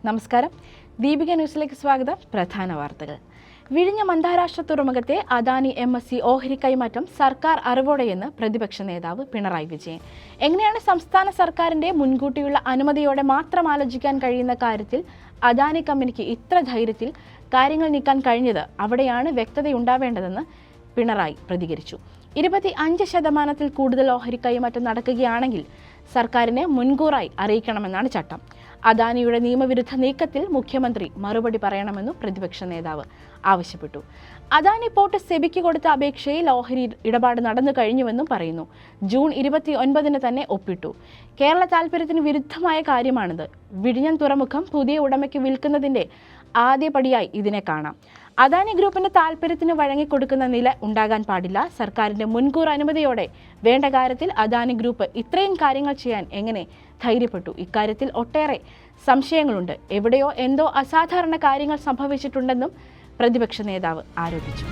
നമസ്കാരം. ദീപിക ന്യൂസിലേക്ക് സ്വാഗതം. പ്രധാന വാർത്തകൾ. വിഴിഞ്ഞം അന്താരാഷ്ട്ര തുറമുഖത്തെ അദാനി MSC ഓഹരി കൈമാറ്റം സർക്കാർ അറിവോടെയെന്ന് പ്രതിപക്ഷ നേതാവ് പിണറായി വിജയൻ. എങ്ങനെയാണ് സംസ്ഥാന സർക്കാരിന്റെ മുൻകൂട്ടിയുള്ള അനുമതിയോടെ മാത്രം ആലോചിക്കാൻ കഴിയുന്ന കാര്യത്തിൽ അദാനി കമ്പനിക്ക് ഇത്ര ധൈര്യത്തിൽ കാര്യങ്ങൾ നീക്കാൻ കഴിഞ്ഞത്? അവിടെയാണ് വ്യക്തതയുണ്ടാവേണ്ടതെന്ന് പിണറായി പ്രതികരിച്ചു. 25% കൂടുതൽ ഓഹരി കൈമാറ്റം നടക്കുകയാണെങ്കിൽ സർക്കാരിനെ മുൻകൂറായി അറിയിക്കണമെന്നാണ് ചട്ടം. അദാനിയുടെ നിയമവിരുദ്ധ നീക്കത്തിൽ മുഖ്യമന്ത്രി മറുപടി പറയണമെന്നും പ്രതിപക്ഷ നേതാവ് ആവശ്യപ്പെട്ടു. അദാനി പോർട്ട് സെബിക്ക് കൊടുത്ത അപേക്ഷയിൽ ഓഹരി ഇടപാട് നടന്നു കഴിഞ്ഞുവെന്നും പറയുന്നു. ജൂൺ 29 തന്നെ ഒപ്പിട്ടു. കേരള താൽപര്യത്തിന് വിരുദ്ധമായ കാര്യമാണിത്. വിഴിഞ്ഞം തുറമുഖം പുതിയ ഉടമയ്ക്ക് വിൽക്കുന്നതിന്റെ ആദ്യപടിയായി ഇതിനെ കാണാം. അദാനി ഗ്രൂപ്പിന്റെ താൽപര്യത്തിന് വഴങ്ങിക്കൊടുക്കുന്ന നില ഉണ്ടാകാൻ പാടില്ല. സർക്കാരിന്റെ മുൻകൂർ അനുമതിയോടെ വേണ്ട കാര്യത്തിൽ അദാനി ഗ്രൂപ്പ് ഇത്രയും കാര്യങ്ങൾ ചെയ്യാൻ എങ്ങനെ ധൈര്യപ്പെട്ടു? ഇക്കാര്യത്തിൽ ഒട്ടേറെ സംശയങ്ങളുണ്ട്. എവിടെയോ എന്തോ അസാധാരണ കാര്യങ്ങൾ സംഭവിച്ചിട്ടുണ്ടെന്നും പ്രതിപക്ഷ നേതാവ് ആരോപിച്ചു.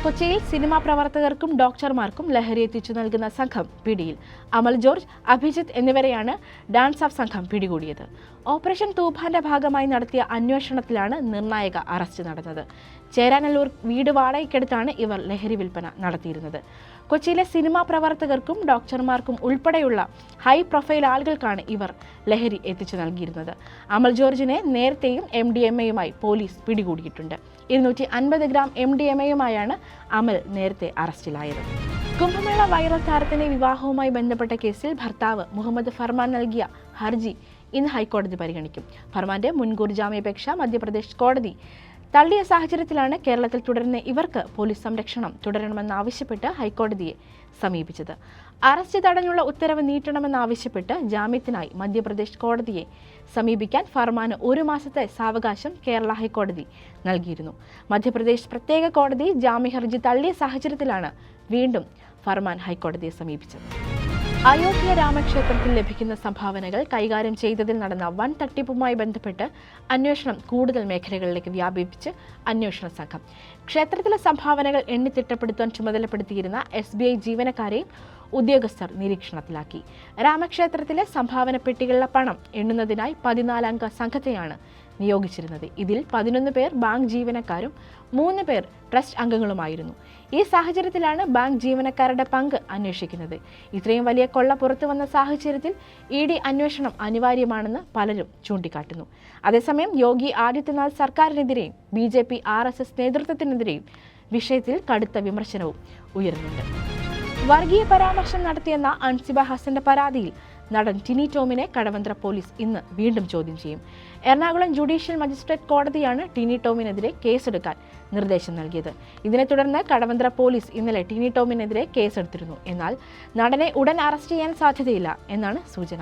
കൊച്ചിയിൽ സിനിമാ പ്രവർത്തകർക്കും ഡോക്ടർമാർക്കും ലഹരി എത്തിച്ചു നൽകുന്ന സംഘം പിടിയിൽ. അമൽ ജോർജ്, അഭിജിത്ത് എന്നിവരെയാണ് ഡാൻസ് ഓഫ് സംഘം പിടികൂടിയത്. ഓപ്പറേഷൻ തൂഫാന്റെ ഭാഗമായി നടത്തിയ അന്വേഷണത്തിലാണ് നിർണായക അറസ്റ്റ് നടന്നത്. ചേരാനല്ലൂർ വീട് വാടകയ്ക്കെടുത്താണ് ഇവർ ലഹരി വിൽപ്പന നടത്തിയിരുന്നത്. കൊച്ചിയിലെ സിനിമാ പ്രവർത്തകർക്കും ഡോക്ടർമാർക്കും ഉൾപ്പെടെയുള്ള ഹൈ പ്രൊഫൈൽ ആളുകൾക്കാണ് ഇവർ ലഹരി എത്തിച്ചു നൽകിയിരുന്നത്. അമൽ ജോർജിനെ നേരത്തെയും MDMAയുമായി പോലീസ് പിടികൂടിയിട്ടുണ്ട്. 250 ഗ്രാം MDMAയുമായാണ് അമൽ നേരത്തെ അറസ്റ്റിലായത്. കുംഭമേള വൈറൽ താരത്തിന്റെ വിവാഹവുമായി ബന്ധപ്പെട്ട കേസിൽ ഭർത്താവ് മുഹമ്മദ് ഫർമാൻ നൽകിയ ഹർജി ഇന്ന് ഹൈക്കോടതി പരിഗണിക്കും. ഫർമാന്റെ മുൻകൂർ ജാമ്യാപേക്ഷ മധ്യപ്രദേശ് കോടതി തള്ളിയ സാഹചര്യത്തിലാണ് കേരളത്തിൽ തുടരുന്ന ഇവർക്ക് പോലീസ് സംരക്ഷണം തുടരണമെന്നാവശ്യപ്പെട്ട് ഹൈക്കോടതിയെ സമീപിച്ചത്. അറസ്റ്റ് തടഞ്ഞുള്ള ഉത്തരവ് നീട്ടണമെന്നാവശ്യപ്പെട്ട് ജാമ്യത്തിനായി മധ്യപ്രദേശ് കോടതിയെ സമീപിക്കാൻ ഫർമാന് 1 മാസത്തെ സാവകാശം കേരള ഹൈക്കോടതി നൽകിയിരുന്നു. മധ്യപ്രദേശ് പ്രത്യേക കോടതി ജാമ്യ ഹർജി തള്ളിയ സാഹചര്യത്തിലാണ് വീണ്ടും ഫർമാൻ ഹൈക്കോടതിയെ സമീപിച്ചത്. അയോധ്യ രാമക്ഷേത്രത്തിൽ ലഭിക്കുന്ന സംഭാവനകൾ കൈകാര്യം ചെയ്തതിൽ നടന്ന വൻ തട്ടിപ്പുമായി ബന്ധപ്പെട്ട് അന്വേഷണം കൂടുതൽ മേഖലകളിലേക്ക് വ്യാപിപ്പിച്ച് അന്വേഷണ സംഘം. ക്ഷേത്രത്തിലെ സംഭാവനകൾ എണ്ണിത്തിട്ടപ്പെടുത്താൻ ചുമതലപ്പെടുത്തിയിരുന്ന SBI ജീവനക്കാരെയും ഉദ്യോഗസ്ഥർ നിരീക്ഷണത്തിലാക്കി. രാമക്ഷേത്രത്തിലെ സംഭാവന പെട്ടികളിലെ പണം എണ്ണുന്നതിനായി 14 അംഗ സംഘത്തെയാണ് നിയോഗിച്ചിരുന്നത്. ഇതിൽ 11 പേർ ബാങ്ക് ജീവനക്കാരും 3 പേർ ട്രസ്റ്റ് അംഗങ്ങളുമായിരുന്നു. ഈ സാഹചര്യത്തിലാണ് ബാങ്ക് ജീവനക്കാരുടെ പങ്ക് അന്വേഷിക്കുന്നത്. ഇത്രയും വലിയ കൊള്ള പുറത്തു വന്ന സാഹചര്യത്തിൽ ED അന്വേഷണം അനിവാര്യമാണെന്ന് പലരും ചൂണ്ടിക്കാട്ടുന്നു. അതേസമയം യോഗി ആദിത്യനാഥ് സർക്കാരിനെതിരെയും BJP RSS നേതൃത്വത്തിനെതിരെയും വിഷയത്തിൽ കടുത്ത വിമർശനവും ഉയരുന്നുണ്ട്. വർഗീയ പരാമർശം നടത്തിയെന്ന അൻസിബ ഹസന്റെ പരാതിയിൽ നടൻ ടിനി ടോമിനെ കടവന്ത്ര പോലീസ് ഇന്ന് വീണ്ടും ചോദ്യം ചെയ്യും. എറണാകുളം ജുഡീഷ്യൽ മജിസ്ട്രേറ്റ് കോടതിയാണ് ടിനി ടോമിനെതിരെ കേസെടുക്കാൻ നിർദ്ദേശം നൽകിയത്. ഇതിനെ തുടർന്ന് കടവന്ത്ര പോലീസ് ഇന്നലെ ടിനി ടോമിനെതിരെ കേസെടുത്തിരുന്നു. എന്നാൽ നടനെ ഉടൻ അറസ്റ്റ് ചെയ്യാൻ സാധ്യതയില്ല എന്നാണ് സൂചന.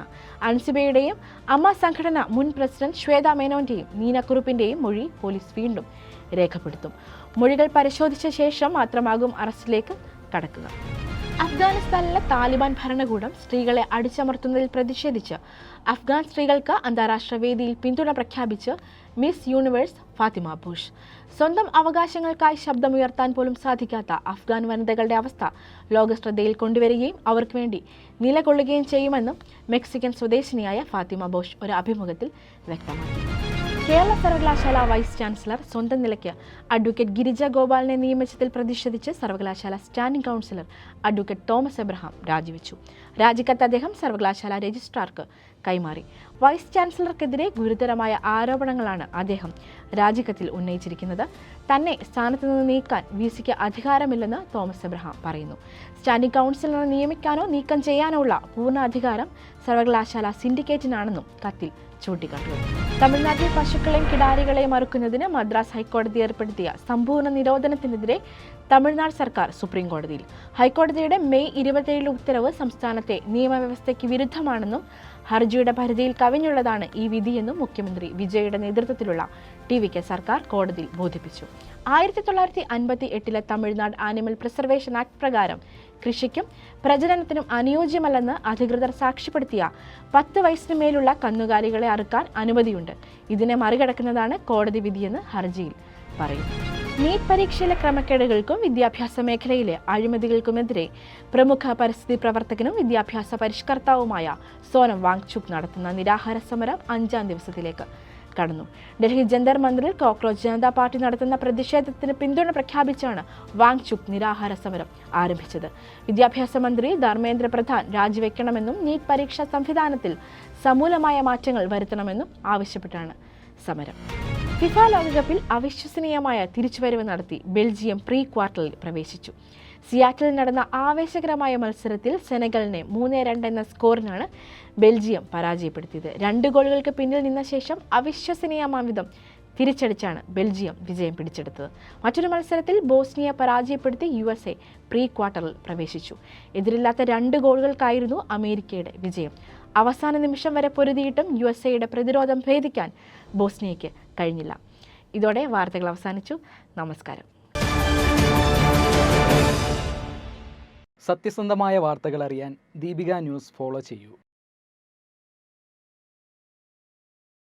അൻസിബയുടെയും അമ്മ സംഘടന മുൻ പ്രസിഡന്റ് ശ്വേത മേനോന്റെയും നീനക്കുറുപ്പിന്റെയും മൊഴി പോലീസ് വീണ്ടും രേഖപ്പെടുത്തും. മൊഴികൾ പരിശോധിച്ച ശേഷം മാത്രമാകും അറസ്റ്റിലേക്ക് കടക്കുക. അഫ്ഗാനിസ്ഥാനിലെ താലിബാൻ ഭരണകൂടം സ്ത്രീകളെ അടിച്ചമർത്തുന്നതിൽ പ്രതിഷേധിച്ച് അഫ്ഗാൻ സ്ത്രീകൾക്ക് അന്താരാഷ്ട്ര വേദിയിൽ പിന്തുണ പ്രഖ്യാപിച്ച് മിസ് യൂണിവേഴ്സ് ഫാത്തിമ ബുഷ്. സ്വന്തം അവകാശങ്ങൾക്കായി ശബ്ദമുയർത്താൻ പോലും സാധിക്കാത്ത അഫ്ഗാൻ വനിതകളുടെ അവസ്ഥ ലോകശ്രദ്ധയിൽ കൊണ്ടുവരികയും അവർക്ക് വേണ്ടി നിലകൊള്ളുകയും ചെയ്യുമെന്നും മെക്സിക്കൻ സ്വദേശിനിയായ ഫാത്തിമ ബുഷ് ഒരു അഭിമുഖത്തിൽ വ്യക്തമാക്കി. കേരള സർവകലാശാല വൈസ് ചാൻസലർ സ്വന്തം നിലയ്ക്ക് അഡ്വക്കേറ്റ് ഗിരിജ ഗോപാലിനെ നിയമിച്ചതിൽ പ്രതിഷേധിച്ച് സർവകലാശാല standing councillor advocate Thomas Abraham രാജിവെച്ചു. രാജിക്കത്ത് അദ്ദേഹം സർവകലാശാല രജിസ്ട്രാർക്ക് കൈമാറി. വൈസ് ചാൻസലർക്കെതിരെ ഗുരുതരമായ ആരോപണങ്ങളാണ് അദ്ദേഹം രാജിക്കത്തിൽ ഉന്നയിച്ചിരിക്കുന്നത്. തന്നെ സ്ഥാനത്ത് നിന്ന് നീക്കാൻ VCക്ക് അധികാരമില്ലെന്ന് തോമസ് എബ്രഹാം പറയുന്നു. സ്റ്റാൻഡിംഗ് കൗൺസിലറെ നിയമിക്കാനോ നീക്കം ചെയ്യാനോ ഉള്ള പൂർണ്ണ അധികാരം സർവകലാശാല സിൻഡിക്കേറ്റിനാണെന്നും കത്തിൽ ചൂണ്ടിക്കാട്ടുന്നു. തമിഴ്നാട്ടിൽ പശുക്കളെയും കിടാരികളെയും അറുക്കുന്നതിന് മദ്രാസ് ഹൈക്കോടതി ഏർപ്പെടുത്തിയ സമ്പൂർണ്ണ നിരോധനത്തിനെതിരെ തമിഴ്നാട് സർക്കാർ സുപ്രീം കോടതിയിൽ. ഹൈക്കോടതിയുടെ മെയ് 27 ഉത്തരവ് സംസ്ഥാനത്തെ നിയമവ്യവസ്ഥയ്ക്ക് വിരുദ്ധമാണെന്നും ഹർജിയുടെ പരിധിയിൽ കവിഞ്ഞുള്ളതാണ് ഈ വിധിയെന്നും മുഖ്യമന്ത്രി വിജയുടെ നേതൃത്വത്തിലുള്ള TVK സർക്കാർ കോടതിയിൽ ബോധിപ്പിച്ചു. 1958 തമിഴ്നാട് ആനിമൽ പ്രിസർവേഷൻ ആക്ട് പ്രകാരം കൃഷിക്കും പ്രജനനത്തിനും അനുയോജ്യമല്ലെന്ന് അധികൃതർ സാക്ഷ്യപ്പെടുത്തിയ 10 വയസ്സിന് മേലുള്ള കന്നുകാലികളെ അറുക്കാൻ അനുമതിയുണ്ട്. ഇതിനെ മറികടക്കുന്നതാണ് കോടതി വിധിയെന്ന് ഹർജിയിൽ പറയുന്നു. നീറ്റ് പരീക്ഷയിലെ ക്രമക്കേടുകൾക്കും വിദ്യാഭ്യാസ മേഖലയിലെ അഴിമതികൾക്കുമെതിരെ പ്രമുഖ പരിസ്ഥിതി പ്രവർത്തകനും വിദ്യാഭ്യാസ പരിഷ്കർത്താവുമായ സോനം വാങ്ചുക് നടത്തുന്ന നിരാഹാര സമരം 5ാം ദിവസത്തിലേക്ക് കടന്നു. ഡൽഹി ജന്തർ മന്ദിറിൽ കോക്രോച്ച് ജനതാ പാർട്ടി നടത്തുന്ന പ്രതിഷേധത്തിന് പിന്തുണ പ്രഖ്യാപിച്ചാണ് വാങ്ചുക് നിരാഹാര സമരം ആരംഭിച്ചത്. വിദ്യാഭ്യാസ മന്ത്രി ധർമ്മേന്ദ്ര പ്രധാൻ രാജിവെക്കണമെന്നും നീറ്റ് പരീക്ഷാ സംവിധാനത്തിൽ സമൂലമായ മാറ്റങ്ങൾ വരുത്തണമെന്നും ആവശ്യപ്പെട്ടാണ് സമരം. ഫിഫ ലോകകപ്പിൽ അവിശ്വസനീയമായ തിരിച്ചുവരവ് നടത്തി ബെൽജിയം പ്രീ ക്വാർട്ടറിൽ പ്രവേശിച്ചു. സിയാറ്റിൽ നടന്ന ആവേശകരമായ മത്സരത്തിൽ സെനഗലിനെ 3-2 എന്ന സ്കോറിനാണ് ബെൽജിയം പരാജയപ്പെടുത്തിയത്. 2 ഗോളുകൾക്ക് പിന്നിൽ നിന്ന ശേഷം അവിശ്വസനീയമാംവിധം തിരിച്ചടിച്ചാണ് ബെൽജിയം വിജയം പിടിച്ചെടുത്തത്. മറ്റൊരു മത്സരത്തിൽ ബോസ്നിയ പരാജയപ്പെടുത്തി USA പ്രീ ക്വാർട്ടറിൽ പ്രവേശിച്ചു. എതിരില്ലാത്ത 2 ഗോളുകൾക്കായിരുന്നു അമേരിക്കയുടെ വിജയം. അവസാന നിമിഷം വരെ പൊരുതിയിട്ടും USAയുടെ പ്രതിരോധം ഭേദിക്കാൻ ബോസ്നിയയ്ക്ക് കഴിഞ്ഞില്ല. ഇതോടെ വാർത്തകൾ അവസാനിച്ചു. നമസ്കാരം. സത്യസന്ധമായ വാർത്തകൾ അറിയാൻ ദീപിക ന്യൂസ് ഫോളോ ചെയ്യൂ.